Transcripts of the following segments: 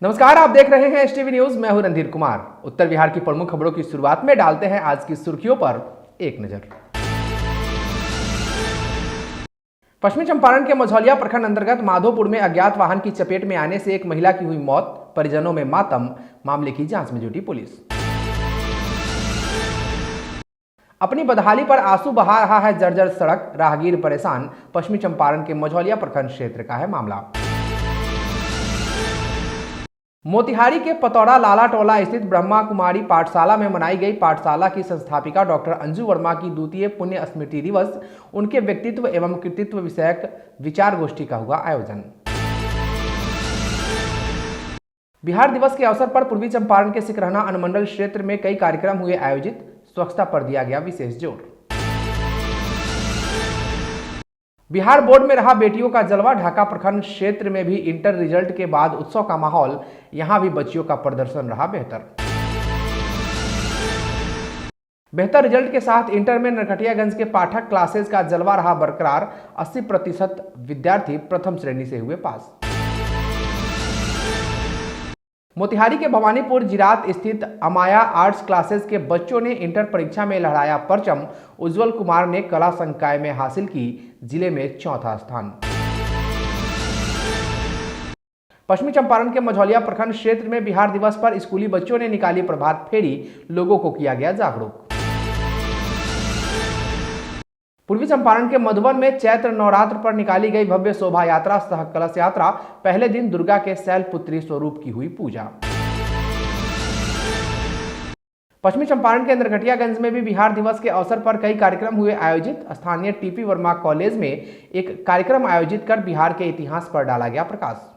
नमस्कार, आप देख रहे हैं एसटीवी न्यूज। मैं हूं रणधीर कुमार। उत्तर बिहार की प्रमुख खबरों की शुरुआत में डालते हैं आज की सुर्खियों पर एक नजर। पश्चिमी चंपारण के मझौलिया प्रखंड अंतर्गत माधोपुर में अज्ञात वाहन की चपेट में आने से एक महिला की हुई मौत, परिजनों में मातम। मामले की जांच में जुटी पुलिस। अपनी बदहाली पर आंसू बहा रहा है जर्जर सड़क, राहगीर परेशान। पश्चिमी चंपारण के मझौलिया प्रखंड क्षेत्र का है मामला। मोतिहारी के पतौड़ा लाला टोला स्थित ब्रह्मा कुमारी पाठशाला में मनाई गई पाठशाला की संस्थापिका डॉक्टर अंजू वर्मा की द्वितीय पुण्य स्मृति दिवस, उनके व्यक्तित्व एवं कृतित्व विषयक विचार गोष्ठी का हुआ आयोजन। बिहार दिवस के अवसर पर पूर्वी चंपारण के सिकरहना अनुमंडल क्षेत्र में कई कार्यक्रम हुए आयोजित, स्वच्छता पर दिया गया विशेष जोर। बिहार बोर्ड में रहा बेटियों का जलवा, ढाका प्रखंड क्षेत्र में भी इंटर रिजल्ट के बाद उत्सव का माहौल, यहां भी बच्चियों का प्रदर्शन रहा बेहतर रिजल्ट के साथ इंटर में नरकटियागंज के पाठक क्लासेस का जलवा रहा बरकरार। 80% विद्यार्थी प्रथम श्रेणी से हुए पास। मोतिहारी के भवानीपुर जिरात स्थित अमाया आर्ट्स क्लासेस के बच्चों ने इंटर परीक्षा में लहराया परचम। उज्जवल कुमार ने कला संकाय में हासिल की जिले में चौथा स्थान। पश्चिमी चंपारण के मझौलिया प्रखंड क्षेत्र में बिहार दिवस पर स्कूली बच्चों ने निकाली प्रभात फेरी, लोगों को किया गया जागरूक। पूर्वी चंपारण के मधुबन में चैत्र नवरात्र पर निकाली गई भव्य शोभा यात्रा सह कलश यात्रा। पहले दिन दुर्गा के शैलपुत्री स्वरूप की हुई पूजा। पश्चिमी चंपारण के नरकटियागंज में भी बिहार दिवस के अवसर पर कई कार्यक्रम हुए आयोजित। स्थानीय टीपी वर्मा कॉलेज में एक कार्यक्रम आयोजित कर बिहार के इतिहास पर डाला गया प्रकाश।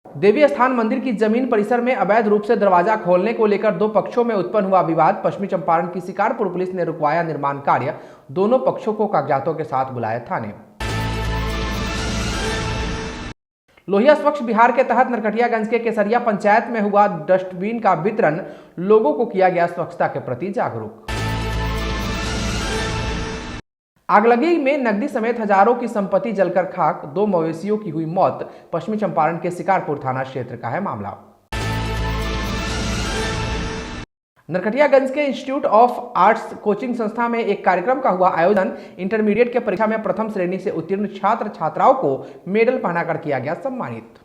देवी स्थान मंदिर की जमीन परिसर में अवैध रूप से दरवाजा खोलने को लेकर दो पक्षों में उत्पन्न हुआ विवाद। पश्चिमी चंपारण की शिकारपुर पुलिस ने रुकवाया निर्माण कार्य, दोनों पक्षों को कागजातों के साथ बुलाया थाने। लोहिया स्वच्छ बिहार के तहत नरकटियागंज के केसरिया पंचायत में हुआ डस्टबिन का वितरण, लोगों को किया गया स्वच्छता के प्रति जागरूक। आगलगी में नकदी समेत हजारों की संपत्ति जलकर खाक, 2 मवेशियों की हुई मौत। पश्चिमी चंपारण के शिकारपुर थाना क्षेत्र का है मामला। नरकटियागंज के इंस्टीट्यूट ऑफ आर्ट्स कोचिंग संस्था में एक कार्यक्रम का हुआ आयोजन। इंटरमीडिएट के परीक्षा में प्रथम श्रेणी से उत्तीर्ण छात्र छात्राओं को मेडल पहनाकर किया गया सम्मानित।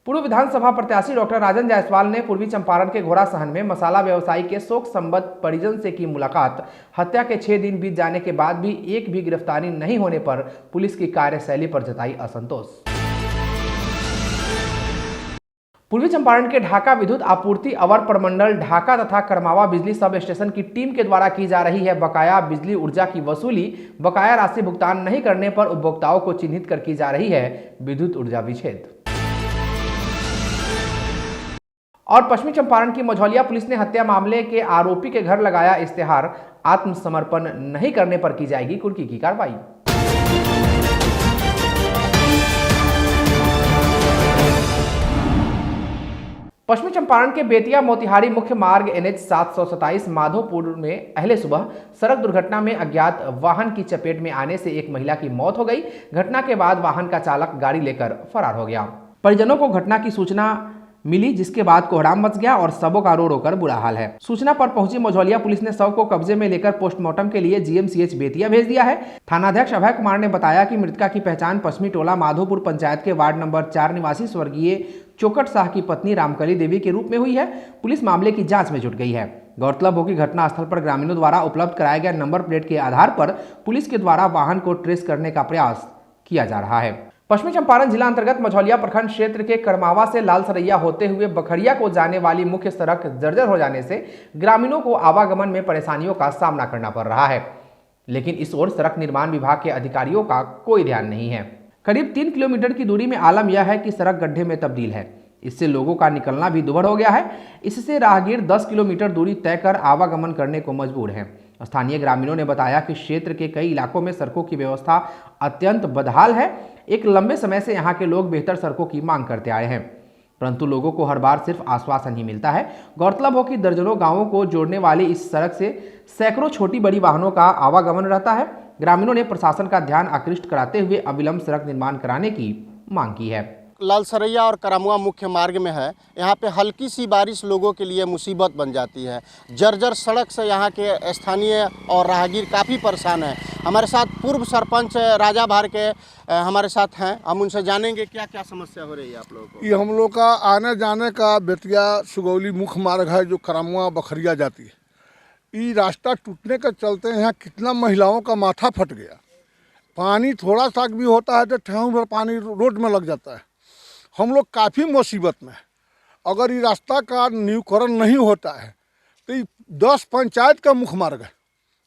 पूर्व विधानसभा प्रत्याशी डॉक्टर राजन जायसवाल ने पूर्वी चंपारण के घोड़ा सहन में मसाला व्यवसायी के शोक संबद्ध परिजन से की मुलाकात। हत्या के 6 दिन बीत जाने के बाद भी एक भी गिरफ्तारी नहीं होने पर पुलिस की कार्यशैली पर जताई असंतोष। पूर्वी चंपारण के ढाका विद्युत आपूर्ति अवर प्रमंडल ढाका तथा करमावा बिजली सब स्टेशन की टीम के द्वारा की जा रही है बकाया बिजली ऊर्जा की वसूली। बकाया राशि भुगतान नहीं करने पर उपभोक्ताओं को चिन्हित कर की जा रही है विद्युत ऊर्जा विच्छेद। और पश्चिमी चंपारण की मझौलिया पुलिस ने हत्या मामले के आरोपी के घर लगाया इश्तेहार, आत्मसमर्पण नहीं करने पर की जाएगी कुर्की की कार्रवाई। पश्चिमी चंपारण के बेतिया मोतिहारी मुख्य मार्ग NH 727 माधोपुर में पहले सुबह सड़क दुर्घटना में अज्ञात वाहन की चपेट में आने से एक महिला की मौत हो गई। घटना के बाद वाहन का चालक गाड़ी लेकर फरार हो गया। परिजनों को घटना की सूचना मिली, जिसके बाद कोहराम मच गया और शवों का रो रो कर बुरा हाल है। सूचना पर पहुंची मझौलिया पुलिस ने शव को कब्जे में लेकर पोस्टमार्टम के लिए GMCH बेतिया भेज दिया है। थानाध्यक्ष अभय कुमार ने बताया कि मृतका की पहचान पश्चिमी टोला माधोपुर पंचायत के वार्ड नंबर 4 निवासी स्वर्गीय चौकट शाह की पत्नी रामकली देवी के रूप में हुई है। पुलिस मामले की जांच में जुट गई है। गौरतलब हो कि घटनास्थल पर ग्रामीणों द्वारा उपलब्ध कराए गए नंबर प्लेट के आधार पर पुलिस के द्वारा वाहन को ट्रेस करने का प्रयास किया जा रहा है। पश्चिमी चंपारण जिला अंतर्गत मझौलिया प्रखंड क्षेत्र के करमावा से लालसरैया होते हुए बखरिया को जाने वाली मुख्य सड़क जर्जर हो जाने से ग्रामीणों को आवागमन में परेशानियों का सामना करना पड़ रहा है, लेकिन इस ओर सड़क निर्माण विभाग के अधिकारियों का कोई ध्यान नहीं है। करीब 3 किलोमीटर की दूरी में आलम यह है कि सड़क गड्ढे में तब्दील है, इससे लोगों का निकलना भी दुभर हो गया है। इससे राहगीर 10 किलोमीटर दूरी तय कर आवागमन करने को मजबूर हैं। स्थानीय ग्रामीणों ने बताया कि क्षेत्र के कई इलाकों में सड़कों की व्यवस्था अत्यंत बदहाल है। एक लंबे समय से यहाँ के लोग बेहतर सड़कों की मांग करते आए हैं, परंतु लोगों को हर बार सिर्फ आश्वासन ही मिलता है। गौरतलब हो कि दर्जनों गांवों को जोड़ने वाली इस सड़क से सैकड़ों छोटी बड़ी वाहनों का आवागमन रहता है। ग्रामीणों ने प्रशासन का ध्यान आकृष्ट कराते हुए अविलंब सड़क निर्माण कराने की मांग की है। लालसरैया और करमुआ मुख्य मार्ग में है। यहाँ पे हल्की सी बारिश लोगों के लिए मुसीबत बन जाती है। जर्जर सड़क से यहाँ के स्थानीय और राहगीर काफ़ी परेशान हैं। हमारे साथ पूर्व सरपंच राजा भार के हमारे साथ हैं, हम उनसे जानेंगे क्या क्या समस्या हो रही है आप लोगों को। ये हम लोग का आने जाने का बेतिया सुगौली मुख्य मार्ग है जो करमुआ बखरिया जाती है। ये रास्ता टूटने के चलते यहाँ कितना महिलाओं का माथा फट गया। पानी थोड़ा सा भी होता है तो ठेहुं भर पानी रोड में लग जाता है। हम लोग काफ़ी मुसीबत में हैं। अगर ये रास्ता का न्यूकरण नहीं होता है तो ये 10 पंचायत का मुख्य मार्ग है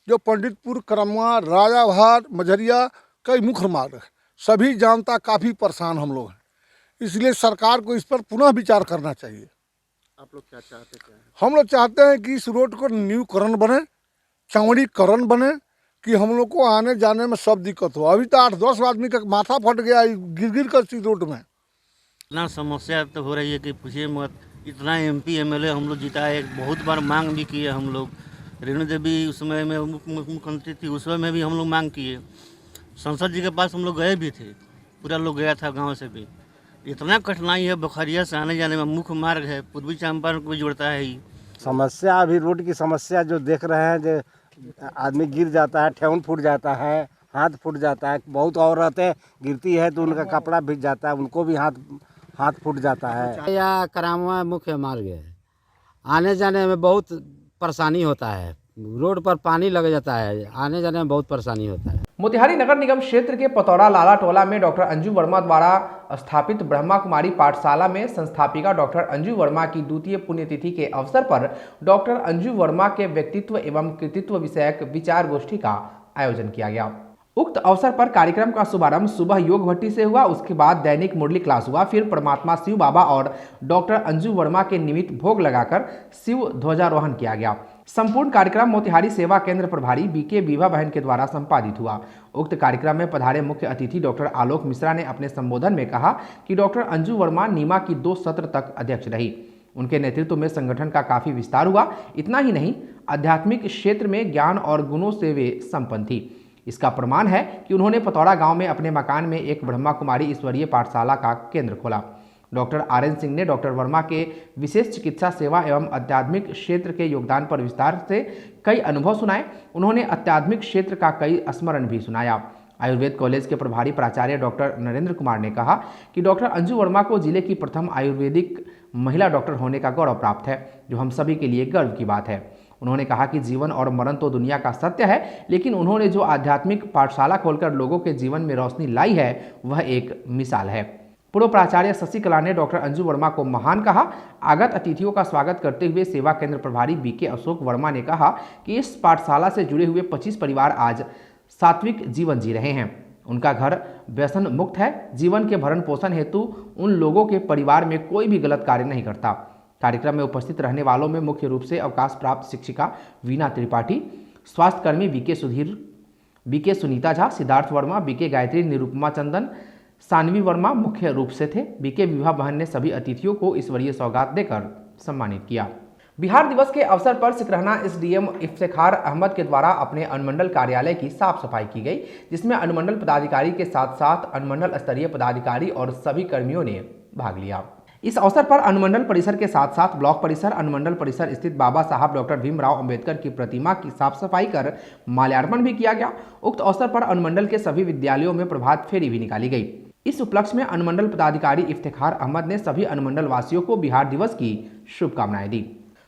जो पंडितपुर, करमुआ, राजाभार, मझरिया कई मुख्य मार्ग है। सभी जनता काफ़ी परेशान हम लोग हैं, इसलिए सरकार को इस पर पुनः विचार करना चाहिए। आप लोग क्या चाहते हैं? हम लोग चाहते हैं कि इस रोड को न्यूकरण बने, चौड़ीकरण बने कि हम लोग को आने जाने में सब दिक्कत हो। अभी तो 8-10 आदमी का माथा फट गया गिर गिर कर इस रोड में। इतना समस्या तो हो रही है कि पूछिए मत। इतना MP MLA हम लोग जीता है, बहुत बार मांग भी किए हम लोग। रेणु देवी उस समय में मुख्यमंत्री थी, उस समय में भी हम लोग मांग किए। संसद जी के पास हम लोग गए भी थे, पूरा लोग गया था गांव से भी। इतना कठिनाई है, बखरिया से आने जाने में मुख्य मार्ग है, पूर्वी चंपारण को भी जोड़ता है ही। समस्या अभी रोड की समस्या जो देख रहे हैं, जो आदमी गिर जाता है, ठेहुन फूट जाता है, हाथ फूट जाता है। बहुत औरतें गिरती है तो उनका कपड़ा भीग जाता है, उनको भी हाथ फूट जाता है। यह करमुआ मुख्य मार्ग है, आने जाने में बहुत परेशानी होता है। रोड पर पानी लग जाता है, आने जाने में बहुत परेशानी होता है। मोतिहारी नगर निगम क्षेत्र के पतौरा लाला टोला में डॉक्टर अंजू वर्मा द्वारा स्थापित ब्रह्मा कुमारी पाठशाला में संस्थापिका डॉक्टर अंजू वर्मा की द्वितीय पुण्यतिथि के अवसर पर डॉक्टर अंजू वर्मा के व्यक्तित्व एवं कृतित्व विषयक विचार गोष्ठी का आयोजन किया गया। उक्त अवसर पर कार्यक्रम का शुभारंभ सुबह योग भट्टी से हुआ। उसके बाद दैनिक मुरली क्लास हुआ। फिर परमात्मा शिव बाबा और डॉक्टर अंजू वर्मा के निमित्त भोग लगाकर शिव ध्वजारोहण किया गया। संपूर्ण कार्यक्रम मोतिहारी सेवा केंद्र प्रभारी BK बीवा बहन के द्वारा संपादित हुआ। उक्त कार्यक्रम में पधारे मुख्य अतिथि डॉक्टर आलोक मिश्रा ने अपने संबोधन में कहा कि डॉक्टर अंजू वर्मा नीमा की 2 सत्र तक अध्यक्ष रही। उनके नेतृत्व में संगठन का काफी विस्तार हुआ। इतना ही नहीं, आध्यात्मिक क्षेत्र में ज्ञान और गुणों से वे संपन्न थी। इसका प्रमाण है कि उन्होंने पतौरा गांव में अपने मकान में एक ब्रह्मा कुमारी ईश्वरीय पाठशाला का केंद्र खोला। डॉक्टर RN सिंह ने डॉक्टर वर्मा के विशेष चिकित्सा सेवा एवं आध्यात्मिक क्षेत्र के योगदान पर विस्तार से कई अनुभव सुनाए। उन्होंने आध्यात्मिक क्षेत्र का कई स्मरण भी सुनाया। आयुर्वेद कॉलेज के प्रभारी प्राचार्य डॉक्टर नरेंद्र कुमार ने कहा कि डॉक्टर अंजू वर्मा को जिले की प्रथम आयुर्वेदिक महिला डॉक्टर होने का गौरव प्राप्त है, जो हम सभी के लिए गर्व की बात है। उन्होंने कहा कि जीवन और मरण तो दुनिया का सत्य है, लेकिन उन्होंने जो आध्यात्मिक पाठशाला खोलकर लोगों के जीवन में रोशनी लाई है वह एक मिसाल है। पूर्व प्राचार्य शशिकला ने डॉक्टर अंजू वर्मा को महान कहा। आगत अतिथियों का स्वागत करते हुए सेवा केंद्र प्रभारी BK अशोक वर्मा ने कहा कि इस पाठशाला से जुड़े हुए 25 परिवार आज सात्विक जीवन जी रहे हैं। उनका घर व्यसन मुक्त है। जीवन के भरण पोषण हेतु उन लोगों के परिवार में कोई भी गलत कार्य नहीं करता। कार्यक्रम में उपस्थित रहने वालों में मुख्य रूप से अवकाश प्राप्त शिक्षिका वीना त्रिपाठी, स्वास्थ्यकर्मी BK Sudhir, BK Sunita Jha, Siddharth Verma, BK Gayatri, Nirupama चंदन, सानवी वर्मा मुख्य रूप से थे। BK विभा बहन ने सभी अतिथियों को ईश्वरीय सौगात देकर सम्मानित किया। बिहार दिवस के अवसर पर सिकरहना SDM इफ्तेखार अहमद के द्वारा अपने अनुमंडल कार्यालय की साफ सफाई की गई, जिसमें अनुमंडल पदाधिकारी के साथ साथ अनुमंडल स्तरीय पदाधिकारी और सभी कर्मियों ने भाग लिया। इस अवसर पर अनुमंडल परिसर के साथ साथ ब्लॉक परिसर, अनुमंडल परिसर स्थित बाबा साहब डॉक्टर भीमराव अंबेडकर की प्रतिमा की साफ सफाई कर माल्यार्पण भी किया गया। उक्त अवसर पर अनुमंडल के सभी विद्यालयों में प्रभात फेरी भी निकाली गई। इस उपलक्ष्य में अनुमंडल पदाधिकारी इफ्तेखार अहमद ने सभी अनुमंडल वासियों को बिहार दिवस की शुभकामनाएं दी।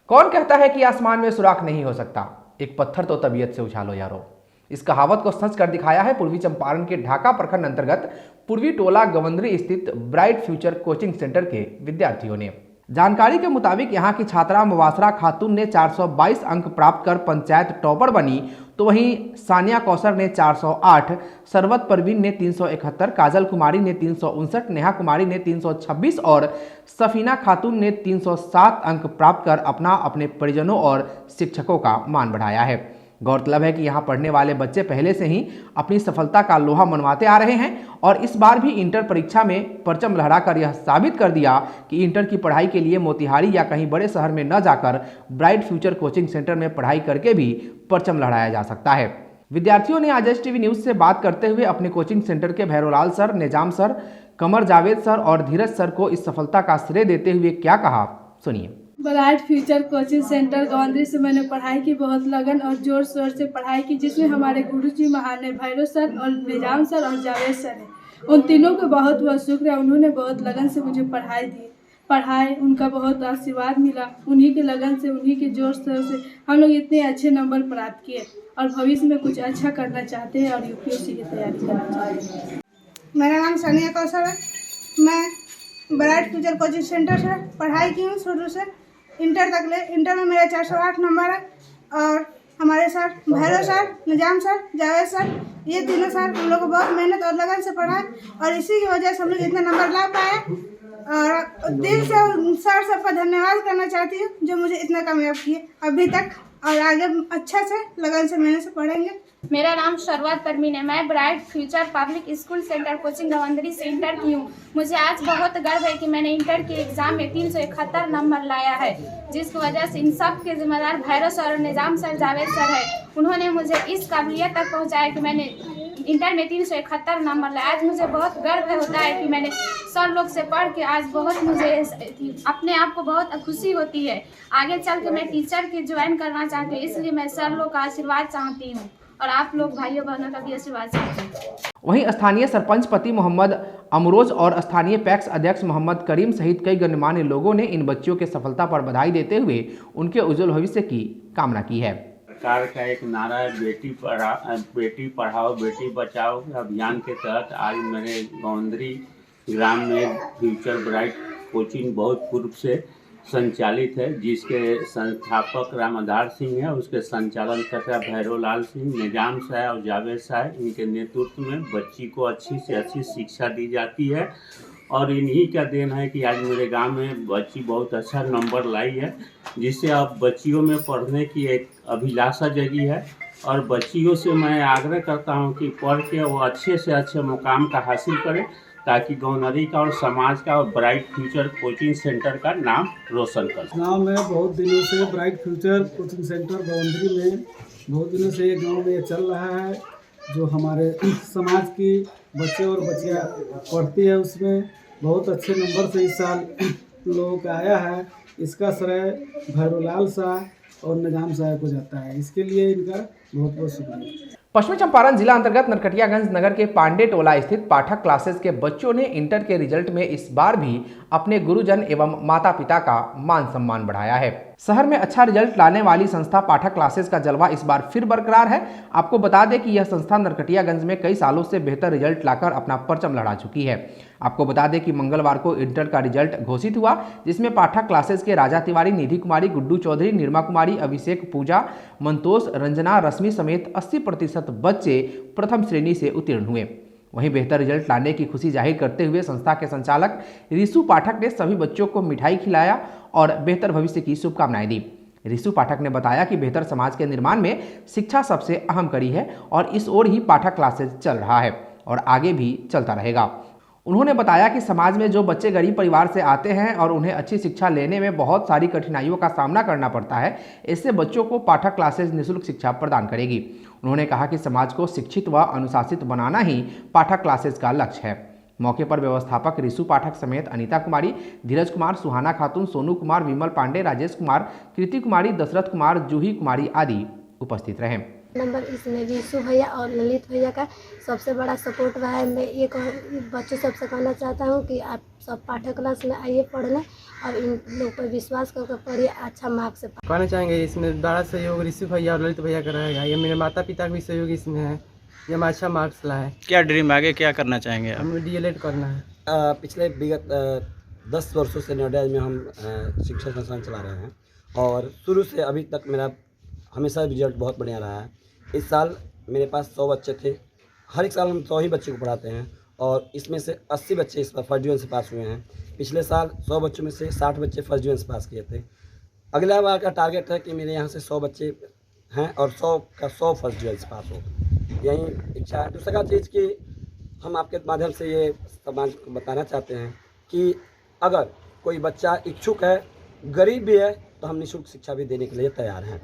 कौन कहता है कि आसमान में सुराख नहीं हो सकता, एक पत्थर तो तबीयत से उछालो यारो। इस कहावत को सच कर दिखाया है पूर्वी चंपारण के ढाका प्रखंड अंतर्गत पूर्वी टोला गवंद्री स्थित ब्राइट फ्यूचर कोचिंग सेंटर के विद्यार्थियों ने। जानकारी के मुताबिक यहां की छात्रा मुबासरा खातून ने 422 अंक प्राप्त कर पंचायत टॉपर बनी, तो वहीं सानिया कौसर ने 408, सरवत परवीन ने 371, काजल कुमारी ने 359, नेहा कुमारी ने 326 और सफीना खातून ने 307 अंक प्राप्त कर अपना अपने परिजनों और शिक्षकों का मान बढ़ाया है। गौरतलब है कि यहाँ पढ़ने वाले बच्चे पहले से ही अपनी सफलता का लोहा मनवाते आ रहे हैं और इस बार भी इंटर परीक्षा में परचम लहराकर यह साबित कर दिया कि इंटर की पढ़ाई के लिए मोतिहारी या कहीं बड़े शहर में न जाकर ब्राइट फ्यूचर कोचिंग सेंटर में पढ़ाई करके भी परचम लहराया जा सकता है। विद्यार्थियों ने आज एस टीवी न्यूज़ से बात करते हुए अपने कोचिंग सेंटर के भैरोलाल सर, निजाम सर, कमर जावेद सर और धीरज सर को इस सफलता का श्रेय देते हुए क्या कहा, सुनिए। ब्राइट फ्यूचर कोचिंग सेंटर गौंदरी से मैंने पढ़ाई की, बहुत लगन और जोर शोर से पढ़ाई की, जिसमें हमारे गुरुजी महान है भैरव सर और निजाम सर और जावेद सर हैं। उन तीनों को बहुत बहुत शुक्र है, उन्होंने बहुत लगन से मुझे पढ़ाई दी, पढ़ाए, उनका बहुत आशीर्वाद मिला। उन्हीं के लगन से, उन्हीं के जोर शोर से हम लोग इतने अच्छे नंबर प्राप्त किए और भविष्य में कुछ अच्छा करना चाहते हैं और यूपीएससी की तैयारी करना चाहते हैं। मेरा नाम सानिया कौशल है। मैं ब्राइट फ्यूचर कोचिंग सेंटर से पढ़ाई की हूँ शुरू से इंटर तक ले। इंटर में मेरा 408 नंबर है और हमारे सर भैरव सर, निजाम सर, जावेद सर, ये तीनों सर हम लोग को बहुत मेहनत और लगन से पढ़ाए और इसी की वजह से हम लोग इतना नंबर ला पाए। और दिल से सर सबका धन्यवाद करना चाहती हूँ जो मुझे इतना कामयाब किए अभी तक, और आगे अच्छा से लगन से मेहनत से पढ़ेंगे। मेरा नाम शरवत परमीन है। मैं Bright Future Public School centre coaching Gawandari से इंटर की हूँ। मुझे आज बहुत गर्व है कि मैंने इंटर के एग्ज़ाम में 371 नंबर लाया है, जिसकी वजह से इन सब के जिम्मेदार भैरव सर और निजाम सर, जावेद सर है। उन्होंने मुझे इस काबिलियत तक पहुँचाया कि मैंने इंटर में 371 नंबर लाया। आज मुझे बहुत गर्व होता है कि मैंने सर लोग से पढ़ के आज बहुत मुझे अपने आप को बहुत खुशी होती है। आगे चल के मैं टीचर की ज्वाइन करना चाहती हूँ, इसलिए मैं सर लोग का आशीर्वाद चाहती हूँ और आप लोग भाइयों बहनों का भी आशीर्वाद चाहती हूँ। वहीं स्थानीय सरपंच पति मोहम्मद अमरोज और स्थानीय पैक्स अध्यक्ष मोहम्मद करीम सहित कई गणमान्य लोगों ने इन बच्चियों के सफलता पर बधाई देते हुए उनके उज्जवल भविष्य की कामना की है। सरकार का एक नारा है बेटी पढ़ाओ बेटी बचाओ अभियान के तहत आज मेरे गौंदरी ग्राम में फ्यूचर ब्राइट कोचिंग बहुत पूर्व से संचालित है, जिसके संस्थापक रामाधार सिंह है, उसके संचालन करता भैरोलाल सिंह, निजाम साहब और जावेद साहब। इनके नेतृत्व में बच्ची को अच्छी से अच्छी शिक्षा दी जाती है और इन्हीं का देन है कि आज मेरे गांव में बच्ची बहुत अच्छा नंबर लाई है, जिससे अब बच्चियों में पढ़ने की एक अभिलाषा जगी है। और बच्चियों से मैं आग्रह करता हूं कि पढ़ के वो अच्छे से अच्छे मुकाम का हासिल करें, ताकि गौनरी का और समाज का और ब्राइट फ्यूचर कोचिंग सेंटर का नाम रोशन कर। गाँव में बहुत दिनों से ब्राइट फ्यूचर कोचिंग सेंटर गौंदरी में बहुत दिनों से ये गाँव में चल रहा है, जो हमारे समाज की बच्चे और बच्चियाँ पढ़ती है, उसमें बहुत अच्छे नंबर से इस साल लोगों का आया है। इसका श्रेय भैरोलाल साहब और निजाम साहब को जाता है, इसके लिए इनका बहुत बहुत शुक्रिया। पश्चिमी चंपारण जिला अंतर्गत नरकटियागंज नगर के पांडे टोला स्थित पाठक क्लासेस के बच्चों ने इंटर के रिजल्ट में इस बार भी अपने गुरुजन एवं माता पिता का मान सम्मान बढ़ाया है। शहर में अच्छा रिजल्ट लाने वाली संस्था पाठक क्लासेस का जलवा इस बार फिर बरकरार है। आपको बता दें कि यह संस्था नरकटियागंज में कई सालों से बेहतर रिजल्ट लाकर अपना परचम लहरा चुकी है। आपको बता दें कि मंगलवार को इंटर का रिजल्ट घोषित हुआ, जिसमें पाठक क्लासेस के राजा तिवारी, निधि कुमारी, गुड्डू चौधरी, निर्मा कुमारी, अभिषेक, पूजा, मंतोष, रंजना, रश्मि समेत 80% बच्चे प्रथम श्रेणी से उत्तीर्ण हुए। वहीं बेहतर रिजल्ट लाने की खुशी जाहिर करते हुए संस्था के संचालक रिशु पाठक ने सभी बच्चों को मिठाई खिलाया और बेहतर भविष्य की शुभकामनाएं दी। रिशु पाठक ने बताया कि बेहतर समाज के निर्माण में शिक्षा सबसे अहम कड़ी है और इस ओर ही पाठक क्लासेस चल रहा है और आगे भी चलता रहेगा। उन्होंने बताया कि समाज में जो बच्चे गरीब परिवार से आते हैं और उन्हें अच्छी शिक्षा लेने में बहुत सारी कठिनाइयों का सामना करना पड़ता है, ऐसे बच्चों को पाठक क्लासेस निःशुल्क शिक्षा प्रदान करेगी। उन्होंने कहा कि समाज को शिक्षित व अनुशासित बनाना ही पाठक क्लासेस का लक्ष्य है। मौके पर व्यवस्थापक रिशु पाठक समेत अनीता कुमारी, धीरज कुमार, सुहाना खातून, सोनू कुमार, विमल पांडे, राजेश कुमार, कृति कुमारी, दशरथ कुमार, जूही कुमारी आदि उपस्थित रहे। नंबर इसमें रिशु भैया और ललित भैया का सबसे बड़ा सपोर्ट रहा है। मैं ये बच्चों सबसे कहना चाहता हूँ कि आप सब पाठक क्लास में आइए पढ़ने और इन लोग पर विश्वास करके पढ़िए, अच्छा मार्क्स से। कहना चाहेंगे इसमें बड़ा सहयोग रिशु भैया और ललित भैया का रहेगा। ये मेरे माता पिता का भी सहयोग इसमें है, ये हम अच्छा मार्क्स लाए। क्या ड्रीम आगे क्या करना चाहेंगे? हमें DLED करना है। पिछले विगत 10 वर्षों से नोएडा में हम शिक्षा संस्थान चला रहे हैं और शुरू से अभी तक मेरा हमेशा रिजल्ट बहुत बढ़िया रहा है। इस साल मेरे पास 100 बच्चे थे। हर एक साल हम 100 ही बच्चे को पढ़ाते हैं और इसमें से 80 बच्चे इस बार फर्स्ट डिवीजन से पास हुए हैं। पिछले साल 100 बच्चों में से 60 बच्चे फर्स्ट डिवीजन से पास किए थे। अगला बार का टारगेट है कि मेरे यहाँ से 100 बच्चे हैं और 100 का 100 फर्स्ट डिवीजन से पास हो, यही इच्छा है। दूसरा चीज़ कि हम आपके माध्यम से ये समाज को बताना चाहते हैं कि अगर कोई बच्चा इच्छुक है, गरीब भी है, तो हम निःशुल्क शिक्षा भी देने के लिए तैयार हैं।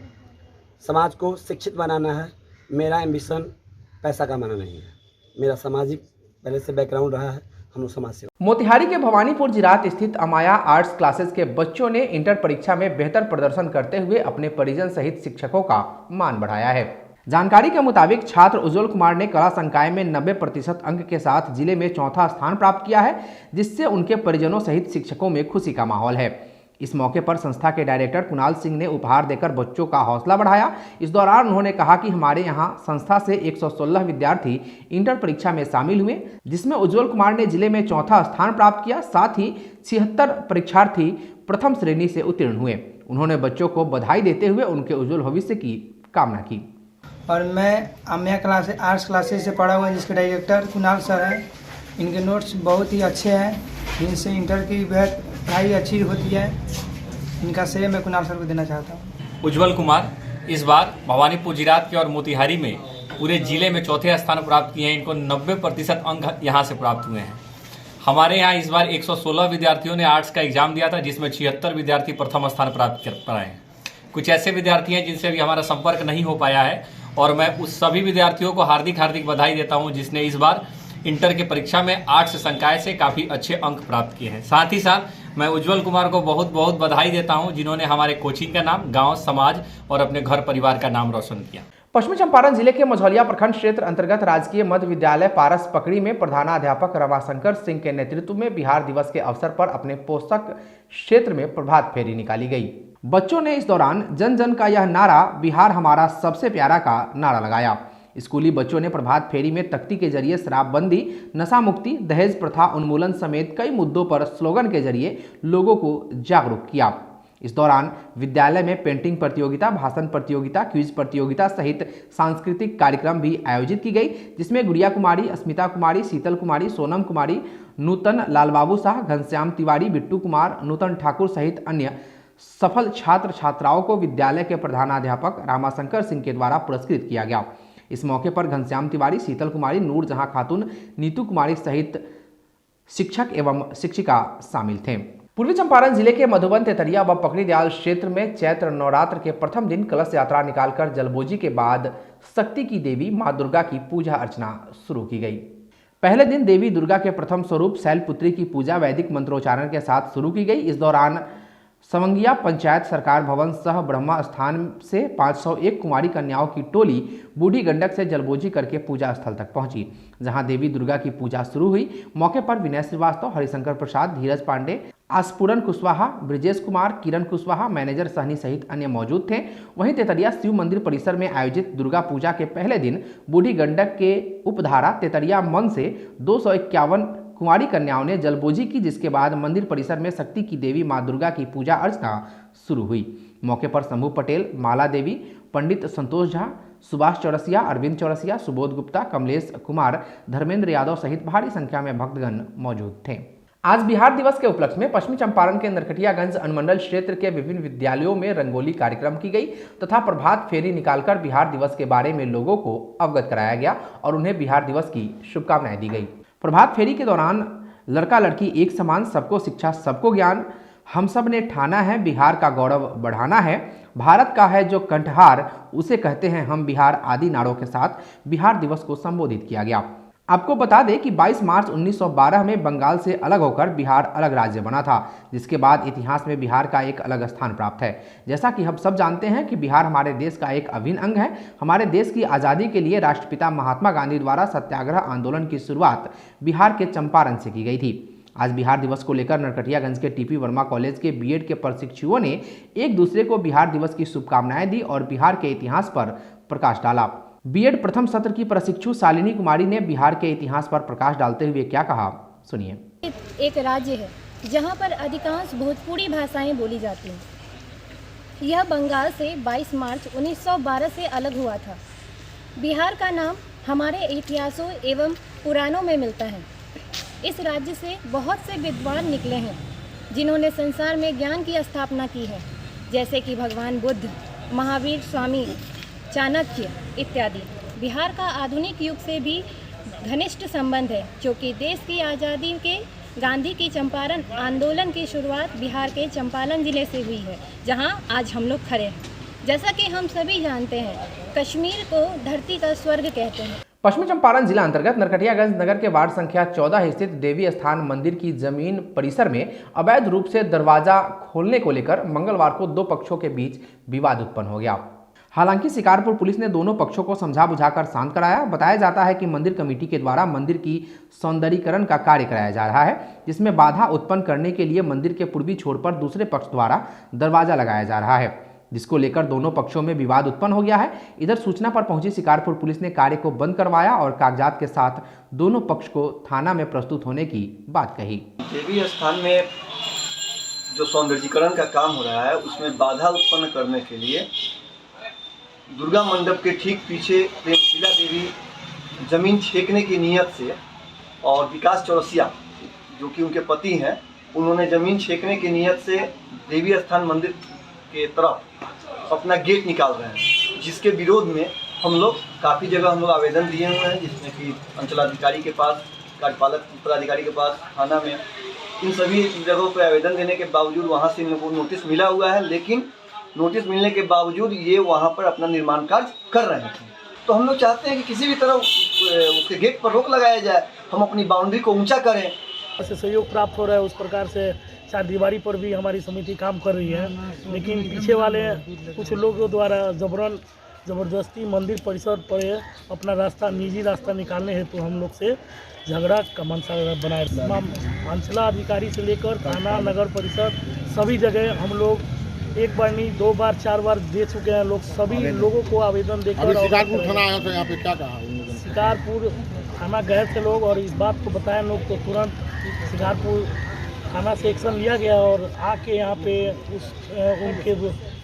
समाज को शिक्षित बनाना है, मेरा एम्बिशन पैसा कमाना नहीं है, मेरा सामाजिक पहले से बैकग्राउंड रहा है, हम लोग समाज सेवा। मोतिहारी के भवानीपुर जिरात स्थित अमाया आर्ट्स क्लासेस के बच्चों ने इंटर परीक्षा में बेहतर प्रदर्शन करते हुए अपने परिजन सहित शिक्षकों का मान बढ़ाया है। जानकारी के मुताबिक छात्र उज्जवल कुमार ने कला संकाय में 90% अंक के साथ जिले में चौथा स्थान प्राप्त किया है, जिससे उनके परिजनों सहित शिक्षकों में खुशी का माहौल है। इस मौके पर संस्था के डायरेक्टर कुणाल सिंह ने उपहार देकर बच्चों का हौसला बढ़ाया। इस दौरान उन्होंने कहा कि हमारे यहाँ संस्था से 116 विद्यार्थी इंटर परीक्षा में शामिल हुए, जिसमें उज्जवल कुमार ने जिले में चौथा स्थान प्राप्त किया। साथ ही 76 परीक्षार्थी प्रथम श्रेणी से उत्तीर्ण हुए। उन्होंने बच्चों को बधाई देते हुए उनके उज्जवल भविष्य की कामना की। और मैं अम्या आर्ट्स क्लासेस से पढ़ा हुआ, जिसके डायरेक्टर कुणाल सर हैं। इनके नोट्स बहुत ही अच्छे हैं, जिनसे इंटर की पढ़ाई अच्छी होती है। इनका श्रेय मैं कुणाल सर को देना चाहता हूँ। उज्जवल कुमार इस बार भवानीपुर जिरात के और मोतिहारी में पूरे जिले में चौथे स्थान प्राप्त किए हैं। इनको 90% अंक यहाँ से प्राप्त हुए हैं। हमारे यहाँ इस बार 116 विद्यार्थियों ने आर्ट्स का एग्जाम दिया था, जिसमें 76 विद्यार्थी प्रथम स्थान प्राप्त कर पाए हैं। कुछ ऐसे विद्यार्थी हैं जिनसे अभी हमारा संपर्क नहीं हो पाया है, और मैं उस सभी विद्यार्थियों को हार्दिक बधाई देता हूं जिसने इस बार इंटर की परीक्षा में आर्ट्स संकाय से काफ़ी अच्छे अंक प्राप्त किए हैं। साथ ही साथ मैं उज्जवल कुमार को बहुत बहुत बधाई देता हूं, जिन्होंने हमारे कोचिंग का नाम, गांव, समाज और अपने घर परिवार का नाम रोशन किया। पश्चिमी चंपारण जिले के मझौलिया प्रखंड क्षेत्र अंतर्गत राजकीय मध्य विद्यालय पारस पकड़ी में प्रधानाध्यापक रमाशंकर सिंह के नेतृत्व में बिहार दिवस के अवसर पर अपने पोषक क्षेत्र में प्रभात फेरी निकाली गई। बच्चों ने इस दौरान जन जन का यह नारा, बिहार हमारा सबसे प्यारा का नारा लगाया। स्कूली बच्चों ने प्रभात फेरी में तख्ती के जरिए शराबबंदी, नशा मुक्ति, दहेज प्रथा उन्मूलन समेत कई मुद्दों पर स्लोगन के जरिए लोगों को जागरूक किया। इस दौरान विद्यालय में पेंटिंग प्रतियोगिता, भाषण प्रतियोगिता, क्विज प्रतियोगिता सहित सांस्कृतिक कार्यक्रम भी आयोजित की गई, जिसमें गुड़िया कुमारी, अस्मिता कुमारी, शीतल कुमारी, सोनम कुमारी, नूतन लालबाबू शाह, घनश्याम तिवारी, बिट्टू कुमार, नूतन ठाकुर सहित अन्य सफल छात्र छात्राओं को विद्यालय के प्रधानाध्यापक रामाशंकर सिंह के द्वारा पुरस्कृत किया गया। इस मौके पर घनश्याम तिवारी, शीतल कुमारी, नूरजहां खातून, नीतू कुमारी सहित शिक्षक एवं शिक्षिका शामिल थे। पूर्वी चंपारण जिले के मधुबन, तेतरिया व पकड़ी दयाल क्षेत्र में चैत्र नवरात्र के प्रथम दिन कलश यात्रा निकालकर जलबोजी के बाद शक्ति की देवी मां दुर्गा की पूजा अर्चना शुरू की गई। पहले दिन देवी दुर्गा के प्रथम स्वरूप शैलपुत्री की पूजा वैदिक मंत्रोच्चारण के साथ शुरू की गई। इस दौरान सवंगिया पंचायत सरकार भवन सह ब्रह्मा स्थान से 501 कुमारी कन्याओं की टोली बूढ़ी गंडक से जलबोजी करके पूजा स्थल तक पहुंची, जहां देवी दुर्गा की पूजा शुरू हुई। मौके पर विनय श्रीवास्तव, हरिशंकर प्रसाद, धीरज पांडे, आस्पुरन कुशवाहा, ब्रिजेश कुमार, किरण कुशवाहा, मैनेजर सहनी सहित अन्य मौजूद थे। वहीं तेतरिया शिव मंदिर परिसर में आयोजित दुर्गा पूजा के पहले दिन बूढ़ी गंडक के उपधारा तेतरिया मन से 251 कुमारी कन्याओं ने जलबोजी की, जिसके बाद मंदिर परिसर में शक्ति की देवी मां दुर्गा की पूजा अर्चना शुरू हुई। मौके पर शंभू पटेल, माला देवी, पंडित संतोष झा, सुभाष चौरसिया, अरविंद चौरसिया, सुबोध गुप्ता, कमलेश कुमार, धर्मेंद्र यादव सहित भारी संख्या में भक्तगण मौजूद थे। आज बिहार दिवस के उपलक्ष्य में पश्चिमी चंपारण के नरकटियागंज अनुमंडल क्षेत्र के विभिन्न विद्यालयों में रंगोली कार्यक्रम की गई तथा प्रभात फेरी निकालकर बिहार दिवस के बारे में लोगों को अवगत कराया गया और उन्हें बिहार दिवस की शुभकामनाएं दी गई। प्रभात फेरी के दौरान लड़का लड़की एक समान, सबको शिक्षा सबको ज्ञान, हम सब ने ठाना है बिहार का गौरव बढ़ाना है, भारत का है जो कंठहार उसे कहते हैं हम बिहार आदि नारों के साथ बिहार दिवस को संबोधित किया गया। आपको बता दें कि 22 मार्च 1912 में बंगाल से अलग होकर बिहार अलग राज्य बना था, जिसके बाद इतिहास में बिहार का एक अलग स्थान प्राप्त है। जैसा कि हम सब जानते हैं कि बिहार हमारे देश का एक अभिन्न अंग है। हमारे देश की आज़ादी के लिए राष्ट्रपिता महात्मा गांधी द्वारा सत्याग्रह आंदोलन की शुरुआत बिहार के चंपारण से की गई थी। आज बिहार दिवस को लेकर नरकटियागंज के टीपी वर्मा कॉलेज के बीएड के प्रशिक्षुओं ने एक दूसरे को बिहार दिवस की शुभकामनाएं दी और बिहार के इतिहास पर प्रकाश डाला। बीएड प्रथम सत्र की प्रशिक्षु शालिनी कुमारी ने बिहार के इतिहास पर प्रकाश डालते हुए क्या कहा, सुनिए। एक राज्य है जहां पर अधिकांश भोजपुरी भाषाएं बोली जाती हैं। यह बंगाल से 22 मार्च 1912 से अलग हुआ था। बिहार का नाम हमारे इतिहासों एवं पुराणों में मिलता है। इस राज्य से बहुत से विद्वान निकले हैं जिन्होंने संसार में ज्ञान की स्थापना की है, जैसे कि भगवान बुद्ध, महावीर स्वामी, चाणक्य इत्यादि। बिहार का आधुनिक युग से भी घनिष्ठ संबंध है, क्योंकि देश की आज़ादी के गांधी की चंपारण आंदोलन की शुरुआत बिहार के चंपारण जिले से हुई है, जहां आज हम लोग खड़े हैं। जैसा कि हम सभी जानते हैं, कश्मीर को धरती का स्वर्ग कहते हैं। पश्चिमी चंपारण जिला अंतर्गत नरकटियागंज नगर के वार्ड संख्या 14 स्थित देवी स्थान मंदिर की जमीन परिसर में अवैध रूप से दरवाजा खोलने को लेकर मंगलवार को दो पक्षों के बीच विवाद उत्पन्न हो गया। हालांकि शिकारपुर पुलिस ने दोनों पक्षों को समझा बुझाकर शांत कराया। बताया जाता है कि मंदिर कमेटी के द्वारा मंदिर की सौंदर्यीकरण का कार्य कराया जा रहा है, जिसमें बाधा उत्पन्न करने के लिए मंदिर के पूर्वी छोर पर दूसरे पक्ष द्वारा दरवाजा लगाया जा रहा है, जिसको लेकर दोनों पक्षों में विवाद उत्पन्न हो गया है। इधर सूचना पर पहुंची शिकारपुर पुलिस ने कार्य को बंद करवाया और कागजात के साथ दोनों पक्ष को थाना में प्रस्तुत होने की बात कही। देवी स्थान में जो सौंदर्यीकरण का काम हो रहा है उसमें बाधा उत्पन्न करने के लिए दुर्गा मंडप के ठीक पीछे प्रेमशिला देवी जमीन छेकने की नियत से और विकास चौरसिया जो कि उनके पति हैं, उन्होंने जमीन छेकने की नियत से देवी स्थान मंदिर के तरफ अपना गेट निकाल रहे हैं, जिसके विरोध में हम लोग काफ़ी जगह हम लोग आवेदन दिए हुए हैं, जिसमें कि अंचलाधिकारी के पास, कार्यपालक पदाधिकारी के पास, थाना में, इन सभी जगहों पर आवेदन देने के बावजूद वहाँ से इन लोगों को नोटिस मिला हुआ है। लेकिन नोटिस मिलने के बावजूद ये वहाँ पर अपना निर्माण कार्य कर रहे थे। तो हम लोग चाहते हैं कि किसी भी तरह उसके गेट पर रोक लगाया जाए, हम अपनी बाउंड्री को ऊंचा करें। से सहयोग प्राप्त हो रहा है, उस प्रकार से चार दीवारी पर भी हमारी समिति काम कर रही है, लेकिन पीछे वाले कुछ लोगों द्वारा ज़बरदस्ती मंदिर परिसर पर अपना रास्ता, निजी रास्ता निकालने हेतु हम लोग से झगड़ा का मंशा बनाए। अंचला अधिकारी से लेकर थाना, नगर परिषद, सभी जगह हम लोग एक बार नहीं, दो बार, चार बार दे चुके हैं। लोग सभी लोगों को आवेदन देकर शिकारपुर थाना आया तो यहाँ पे क्या कहा? शिकारपुर थाना गए थे लोग और इस बात को बताया लोग, तो तुरंत शिकारपुर थाना से एक्शन लिया गया और आके यहाँ पे उनके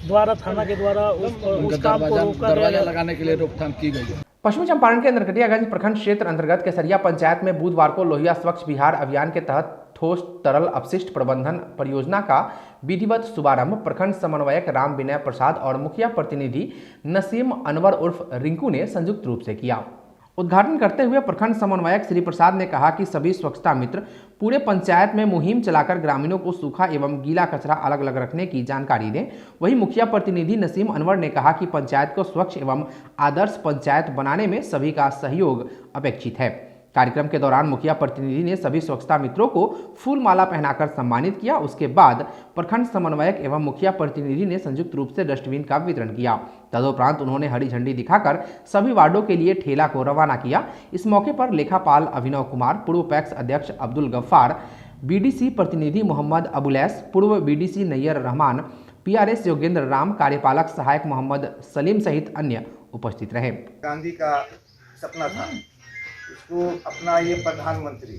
द्वारा, थाना के द्वारा उस काम को रोका गया, लगाने के लिए रोकथाम की गई। पश्चिमी चंपारण के नरकटियागंज प्रखंड क्षेत्र अंतर्गत केसरिया पंचायत में बुधवार को लोहिया स्वच्छ बिहार अभियान के तहत ठोस तरल अपशिष्ट प्रबंधन परियोजना का विधिवत शुभारंभ प्रखंड समन्वयक राम विनय प्रसाद और मुखिया प्रतिनिधि नसीम अनवर उर्फ रिंकू ने संयुक्त रूप से किया। उद्घाटन करते हुए प्रखंड समन्वयक श्री प्रसाद ने कहा कि सभी स्वच्छता मित्र पूरे पंचायत में मुहिम चलाकर ग्रामीणों को सूखा एवं गीला कचरा अलग अलग रखने की जानकारी दें। वहीं मुखिया प्रतिनिधि नसीम अनवर ने कहा कि पंचायत को स्वच्छ एवं आदर्श पंचायत बनाने में सभी का सहयोग अपेक्षित है। कार्यक्रम के दौरान मुखिया प्रतिनिधि ने सभी स्वच्छता मित्रों को फूल माला पहनाकर सम्मानित किया। उसके बाद प्रखंड समन्वयक एवं मुखिया प्रतिनिधि ने संयुक्त रूप से डस्टबिन का वितरण किया। तदुपरांत उन्होंने हरी झंडी दिखाकर सभी वार्डों के लिए ठेला को रवाना किया। इस मौके पर लेखापाल अभिनव कुमार, पूर्व पैक्स अध्यक्ष अब्दुल गफ्फार, बीडीसी प्रतिनिधि मोहम्मद अबुलैस, पूर्व बीडीसी नैयर रहमान, पीआरएस योगेंद्र राम, कार्यपालक सहायक मोहम्मद सलीम सहित अन्य उपस्थित रहे। गांधी का सपना था, उसको अपना ये प्रधानमंत्री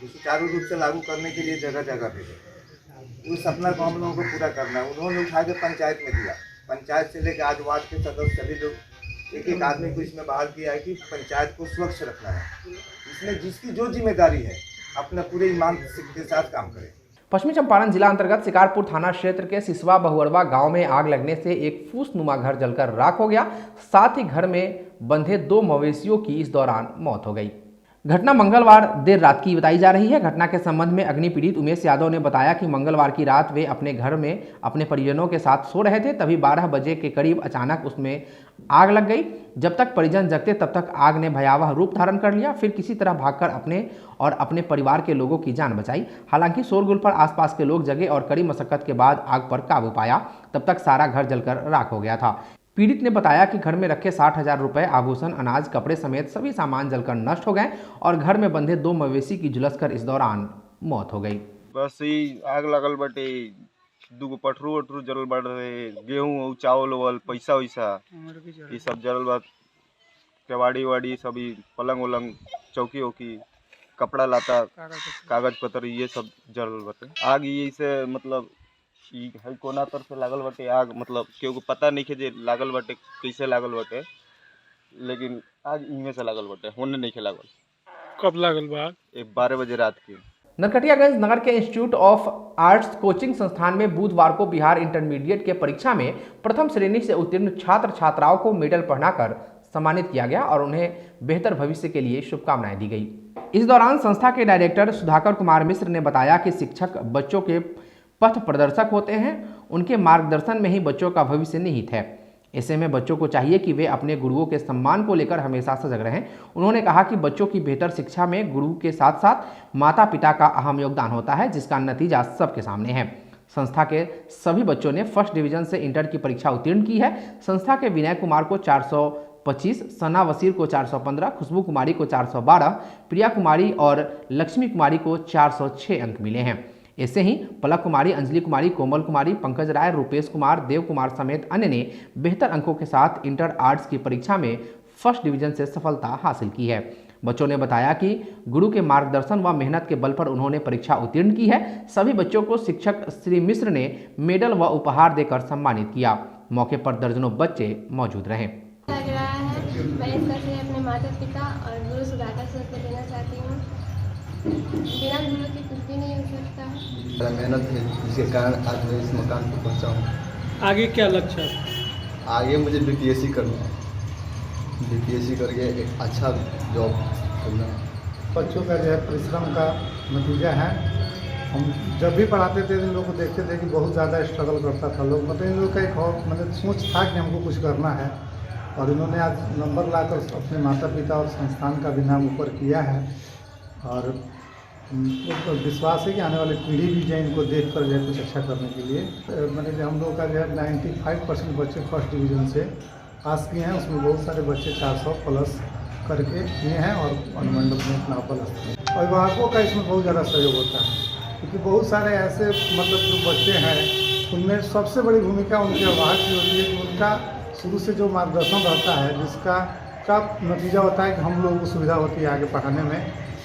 सुचारू रूप से लागू करने के लिए जगह जगह भेजे। उस सपना को हम लोगों को पूरा करना है। उन्होंने उठा के पंचायत में दिया। पंचायत से लेकर आज वार्ड के सदस्य सभी लोग एक एक आदमी को इसमें बहाल किया है कि पंचायत को स्वच्छ रखना है। इसमें जिसकी जो जिम्मेदारी है अपना पूरे ईमान के साथ काम करें। पश्चिमी चंपारण जिला अंतर्गत शिकारपुर थाना क्षेत्र के सिसवा बहुअरवा गांव में आग लगने से एक फूसनुमा घर जलकर राख हो गया। साथ ही घर में बंधे 2 मवेशियों की इस दौरान मौत हो गई। घटना मंगलवार देर रात की बताई जा रही है। घटना के संबंध में अग्नि पीड़ित उमेश यादव ने बताया कि मंगलवार की रात वे अपने घर में अपने परिजनों के साथ सो रहे थे, तभी 12 बजे के करीब अचानक उसमें आग लग गई। जब तक परिजन जगते तब तक आग ने भयावह रूप धारण कर लिया। फिर किसी तरह भागकर अपने और अपने परिवार के लोगों की जान बचाई। हालांकि शोरगुल पर आसपास के लोग जगे और कड़ी मशक्कत के बाद आग पर काबू पाया। तब तक सारा घर जलकर राख हो गया था। पीड़ित ने बताया कि घर में रखे 60,000 रुपए, आभूषण, अनाज, कपड़े समेत सभी सामान जलकर नष्ट हो गए और घर में बंधे 2 मवेशी की झुलसकर इस दौरान मौत हो गई। बस ही आग लगल बटे, 2 पटरू वटरू जलल बाटे, गेहूं चावल वल पैसा वैसा ये सब जलल बा। केवाड़ी वाड़ी सभी पलंग वलंग, चौकी वौकी, कपड़ा लाता, कागज पत्र ये सब जलल बाटे। आग ये से मतलब है कोना तर से लागल बाटे आग, मतलब केहू को पता नहीं है जे लागल बाटे, कैसे लागल बाटे, लेकिन आग इनमें से लागल बाटे, होने नहीं के लागल। कब लागल बा? 12 बजे रात की। नरकटियागंज नगर के इंस्टीट्यूट ऑफ आर्ट्स कोचिंग संस्थान में बुधवार को बिहार इंटरमीडिएट के परीक्षा में प्रथम श्रेणी से उत्तीर्ण छात्र छात्राओं को मेडल पहनाकर सम्मानित किया गया और उन्हें बेहतर भविष्य के लिए शुभकामनाएं दी गई। इस दौरान संस्था के डायरेक्टर सुधाकर कुमार मिश्र ने बताया कि शिक्षक बच्चों के पथ प्रदर्शक होते हैं। उनके मार्गदर्शन में ही बच्चों का भविष्य निहित है। ऐसे में बच्चों को चाहिए कि वे अपने गुरुओं के सम्मान को लेकर हमेशा सजग रहें। उन्होंने कहा कि बच्चों की बेहतर शिक्षा में गुरु के साथ साथ माता पिता का अहम योगदान होता है, जिसका नतीजा सबके सामने है। संस्था के सभी बच्चों ने फर्स्ट डिवीजन से इंटर की परीक्षा उत्तीर्ण की है। संस्था के विनय कुमार को 425, सना वसीर को 415, खुशबू कुमारी को 412, प्रिया कुमारी और लक्ष्मी कुमारी को 406 अंक मिले हैं। ऐसे ही पलक कुमारी, अंजलि कुमारी, कोमल कुमारी, पंकज राय, रूपेश कुमार, देव कुमार समेत अन्य ने बेहतर अंकों के साथ इंटर आर्ट्स की परीक्षा में फर्स्ट डिवीजन से सफलता हासिल की है। बच्चों ने बताया कि गुरु के मार्गदर्शन व मेहनत के बल पर उन्होंने परीक्षा उत्तीर्ण की है। सभी बच्चों को शिक्षक श्री मिश्र ने मेडल व उपहार देकर सम्मानित किया। मौके पर दर्जनों बच्चे मौजूद रहे। लग रहा है, मैं इसका श्रेय अपने माता पिता और गुरु सुधाकर सर को देना चाहती हूँ। बिना गुरु के कुछ भी नहीं हो सकता है। मेरा मेहनत है जिसके कारण आज मैं इस मकान पर पहुँचा हूँ। आगे क्या लक्ष्य है? आगे मुझे बीपीएससी करना है। बीपीएससी करके एक अच्छा जॉब करना है। बच्चों का जो है परिश्रम का नतीजा है। हम जब भी पढ़ाते थे इन लोगों को देखते थे कि बहुत ज़्यादा स्ट्रगल करता था लोग, मतलब इन लोगों का एक और मतलब सोच था कि हमको कुछ करना है, और इन्होंने आज नंबर लाकर अपने माता पिता और संस्थान का भी नाम ऊपर किया है। और तो विश्वास है कि आने वाली पीढ़ी भी जो इनको देख कर जो है कुछ अच्छा करने के लिए मतलब हम लोगों का जो है 95% बच्चे फर्स्ट डिवीज़न से पास किए हैं। उसमें बहुत सारे बच्चे 400 प्लस करके किए हैं और अनुमंडल में अपना प्लस किए। अभिभावकों का इसमें बहुत ज़्यादा सहयोग होता है, क्योंकि बहुत सारे ऐसे मतलब जो बच्चे हैं उनमें सबसे बड़ी भूमिका उनके अभिभावक की होती है कि उनका शुरू से जो मार्गदर्शन रहता है, जिसका नतीजा होता है कि हम लोगों को सुविधा होती है आगे पढ़ाने में,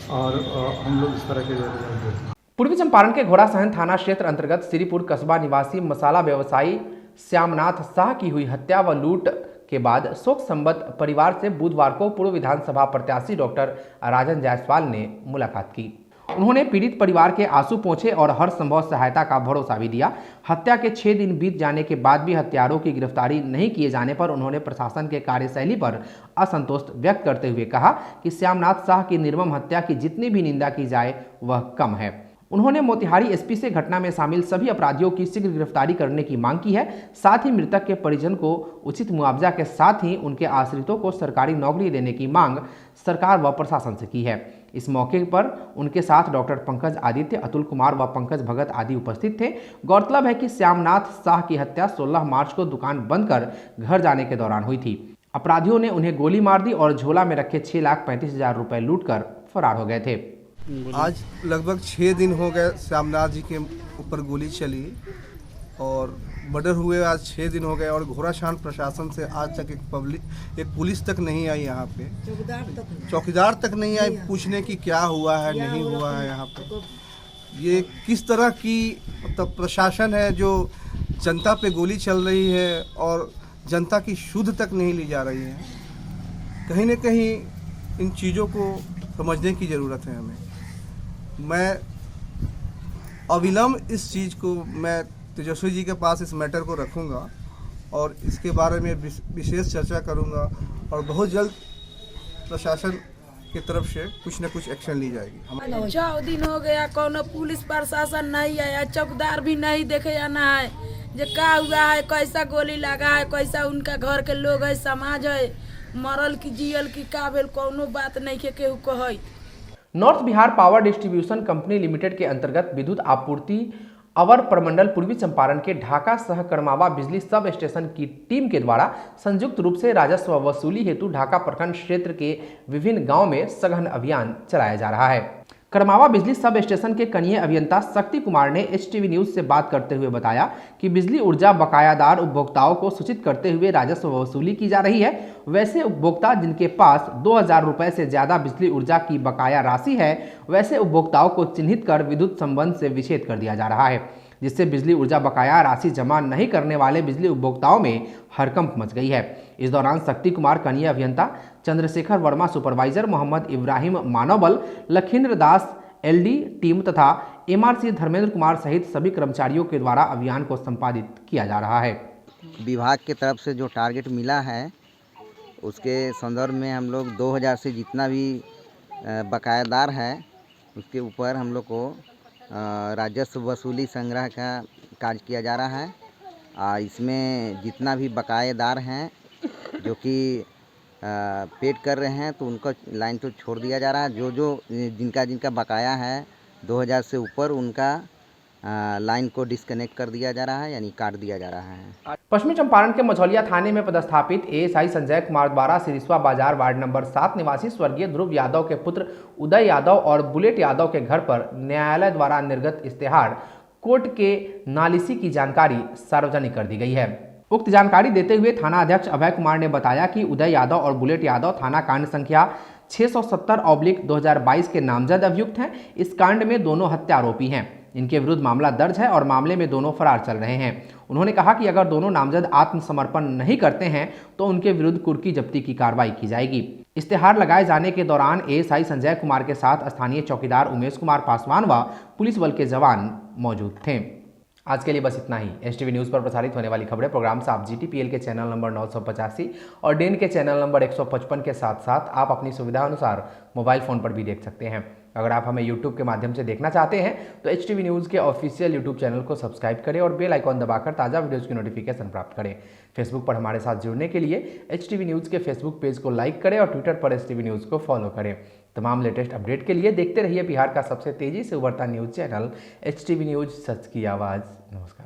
और हम लोग इस तरह के रिजल्ट देते हैं। पूर्वी चंपारण के घोड़ासहन थाना क्षेत्र अंतर्गत श्रीपुर कस्बा निवासी मसाला व्यवसायी श्यामनाथ शाह की हुई हत्या व लूट के बाद शोक संबद्ध परिवार से बुधवार को पूर्व विधानसभा प्रत्याशी डॉक्टर राजन जायसवाल ने मुलाकात की। उन्होंने पीड़ित परिवार के आंसू पोंछे और हर संभव सहायता का भरोसा भी दिया। हत्या के 6 दिन बीत जाने के बाद भी हत्यारों की गिरफ्तारी नहीं किए जाने पर उन्होंने प्रशासन के कार्यशैली पर असंतोष व्यक्त करते हुए कहा कि श्यामनाथ शाह की निर्मम हत्या की जितनी भी निंदा की जाए वह कम है। उन्होंने मोतिहारी एसपी से घटना में शामिल सभी अपराधियों की शीघ्र गिरफ्तारी करने की मांग की है। साथ ही मृतक के परिजन को उचित मुआवजा के साथ ही उनके आश्रितों को सरकारी नौकरी देने की मांग सरकार व प्रशासन से की है। इस मौके पर उनके साथ डॉक्टर पंकज आदित्य, अतुल कुमार व पंकज भगत आदि उपस्थित थे। गौरतलब है कि श्यामनाथ शाह की हत्या 16 मार्च को दुकान बंद कर घर जाने के दौरान हुई थी। अपराधियों ने उन्हें गोली मार दी और झोला में रखे 6,35,000 रुपए लूटकर फरार हो गए थे। आज लगभग 6 दिन हो गए श्यामनाथ जी के ऊपर गोली चली और मर्डर हुए आज 6 दिन हो गए, और घोड़ासहन प्रशासन से आज तक एक पुलिस तक नहीं आई यहाँ पे, चौकीदार तक नहीं आई पूछने की क्या हुआ है नहीं हुआ है यहाँ पे। ये किस तरह की मतलब प्रशासन है जो जनता पे गोली चल रही है और जनता की शुद्ध तक नहीं ली जा रही है। कहीं न कहीं इन चीज़ों को समझने की ज़रूरत है हमें। मैं अविलंब इस चीज़ को मैं तेजस्वी जी के पास इस मैटर को रखूंगा और इसके बारे में विशेष चर्चा करूंगा, और बहुत जल्द प्रशासन की तरफ से कुछ न कुछ एक्शन ली जाएगी। 4 दिन हो गया, कोनो पुलिस प्रशासन नहीं आया, चौकीदार भी नहीं देखे आना है जो क्या हुआ है, कैसा गोली लगा है, कैसा उनका घर के लोग है, समाज है, मरल की जियल की का भेल, कोनो बात नहीं के केहू कहे। North Bihar power distribution company limited के अंतर्गत विद्युत आपूर्ति अवर प्रमंडल पूर्वी चंपारण के ढाका सह करमावा बिजली सब स्टेशन की टीम के द्वारा संयुक्त रूप से राजस्व वसूली हेतु ढाका प्रखंड क्षेत्र के विभिन्न गांव में सघन अभियान चलाया जा रहा है। करमावा बिजली सब स्टेशन के कनीय अभियंता शक्ति कुमार ने HTV न्यूज से बात करते हुए बताया कि बिजली ऊर्जा बकायादार उपभोक्ताओं को सूचित करते हुए राजस्व वसूली की जा रही है। वैसे उपभोक्ता जिनके पास 2000 रुपए से ज्यादा बिजली ऊर्जा की बकाया राशि है, वैसे उपभोक्ताओं को चिन्हित कर विद्युत संबंध से विच्छेद कर दिया जा रहा है, जिससे बिजली ऊर्जा बकाया राशि जमा नहीं करने वाले बिजली उपभोक्ताओं में हड़कंप मच गई है। इस दौरान शक्ति कुमार कनीय अभियंता, चंद्रशेखर वर्मा सुपरवाइजर, मोहम्मद इब्राहिम मानवबल, लखींद्र दास LD टीम तथा MRC धर्मेंद्र कुमार सहित सभी कर्मचारियों के द्वारा अभियान को संपादित किया जा रहा है। विभाग की तरफ से जो टारगेट मिला है उसके संदर्भ में हम लोग 2000 से जितना भी बकायादार है उसके ऊपर हम लोग को राजस्व वसूली संग्रह का कार्य किया जा रहा है। इसमें जितना भी बकायेदार हैं जो कि पेड कर रहे हैं तो उनको लाइन तो छोड़ दिया जा रहा है। जो जिनका बकाया है 2000 से ऊपर उनका लाइन को डिस्कनेक्ट कर दिया जा रहा है, यानी काट दिया जा रहा है। पश्चिमी चंपारण के मझौलिया थाने में पदस्थापित एएसआई संजय कुमार द्वारा सिरिसवा बाजार वार्ड नंबर 7 निवासी स्वर्गीय ध्रुव यादव के पुत्र उदय यादव और बुलेट यादव के घर पर न्यायालय द्वारा निर्गत इश्तेहार कोर्ट के नालिसी की जानकारी सार्वजनिक कर दी गई है। उक्त जानकारी देते हुए थाना अध्यक्ष अभय कुमार ने बताया कि उदय यादव और बुलेट यादव थाना कांड संख्या 670/2022 के नामजद अभियुक्त हैं। इस कांड में दोनों हत्या आरोपी हैं। इनके विरुद्ध मामला दर्ज है और मामले में दोनों फरार चल रहे हैं। उन्होंने कहा कि अगर दोनों नामजद आत्मसमर्पण नहीं करते हैं तो उनके विरुद्ध कुर्की जब्ती की कार्रवाई की जाएगी। इश्तेहार लगाए जाने के दौरान एएसआई संजय कुमार के साथ स्थानीय चौकीदार उमेश कुमार पासवान व पुलिस बल के जवान मौजूद थे। आज के लिए बस इतना ही। एसटीवी न्यूज़ पर प्रसारित होने वाली खबरें प्रोग्राम्स आप जीटीपीएल के चैनल नंबर 985 और डेन के चैनल नंबर 155 के साथ साथ आप अपनी सुविधा अनुसार मोबाइल फ़ोन पर भी देख सकते हैं। अगर आप हमें यूट्यूब के माध्यम से देखना चाहते हैं तो एचटीवी न्यूज़ के ऑफिशियल यूट्यूब चैनल को सब्सक्राइब करें और बेल आइकॉन दबाकर ताज़ा वीडियोज़ की नोटिफिकेशन प्राप्त करें। फेसबुक पर हमारे साथ जुड़ने के लिए एचटीवी न्यूज़ के फेसबुक पेज को लाइक करें और ट्विटर पर एचटीवी न्यूज़ को फॉलो करें। तमाम लेटेस्ट अपडेट के लिए देखते रहिए बिहार का सबसे तेज़ी से उभरता न्यूज़ चैनल एचटीवी न्यूज़, सच की आवाज़। नमस्कार।